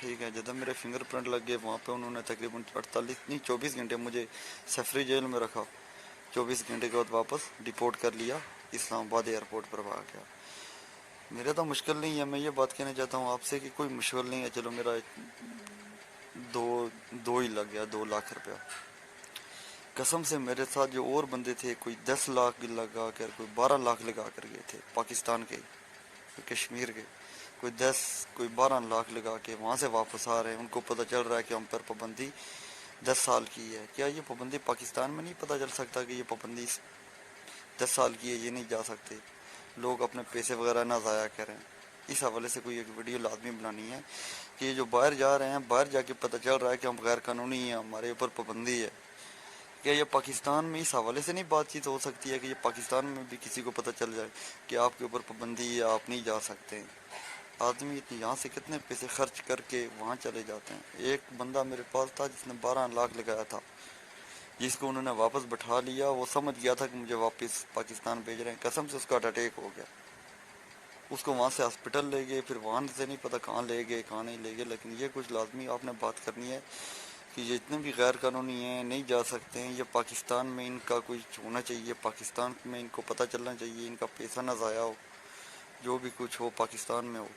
ٹھیک ہے، جدھر میرے فنگر پرنٹ لگ گئے وہاں پہ انہوں نے تقریباً 24 گھنٹے مجھے سفری جیل میں رکھا. 24 گھنٹے کے بعد واپس ڈپورٹ کر لیا، اسلام آباد ایئرپورٹ پر بھاگ گیا. میرا تو مشکل نہیں ہے، میں یہ بات کہنا چاہتا ہوں آپ سے کہ کوئی مشکل نہیں ہے. چلو میرا دو ہی لگ گیا، 2 لاکھ روپیہ. قسم سے میرے ساتھ جو اور بندے تھے کوئی 10 لاکھ لگا کر، کوئی 12 لاکھ لگا کر گئے تھے پاکستان کے، کوئی کشمیر کے، کوئی 10 کوئی 12 لاکھ لگا کے وہاں سے واپس آ رہے ہیں. ان کو پتہ چل رہا ہے کہ ہم پر پابندی 10 سال کی ہے. کیا یہ پابندی پاکستان میں نہیں پتہ چل سکتا کہ یہ پابندی 10 سال کی ہے؟ یہ نہیں جا سکتے لوگ، اپنے پیسے وغیرہ نہ ضائع کریں. اس حوالے سے کوئی ایک ویڈیو لازمی بنانی ہے کہ یہ جو باہر جا رہے ہیں، باہر جا کے پتہ چل رہا ہے کہ ہم غیر قانونی ہیں، ہمارے اوپر پابندی ہے. کیا یہ پاکستان میں اس حوالے سے نہیں بات چیت ہو سکتی ہے کہ یہ پاکستان میں بھی کسی کو پتہ چل جائے کہ آپ کے اوپر پابندی ہے، آپ نہیں جا سکتے؟ آدمی یہاں سے کتنے پیسے خرچ کر کے وہاں چلے جاتے ہیں. ایک بندہ میرے پاس تھا جس نے 12 لاکھ لگایا تھا، جس کو انہوں نے واپس بٹھا لیا. وہ سمجھ گیا تھا کہ مجھے واپس پاکستان بھیج رہے ہیں. قسم سے اس کا ہارٹ اٹیک ہو گیا. اس کو وہاں سے ہاسپٹل لے گئے، پھر وہاں سے نہیں پتہ کہاں لے گئے کہاں نہیں لے گئے. لیکن یہ کچھ لازمی آپ نے بات کرنی ہے کہ یہ اتنے بھی غیر قانونی ہیں، نہیں جا سکتے ہیں. یہ پاکستان میں ان کا کچھ ہونا چاہیے، پاکستان میں ان کو پتہ چلنا چاہیے، ان کا پیسہ نہ ضائع ہو، جو بھی کچھ ہو پاکستان میں ہو.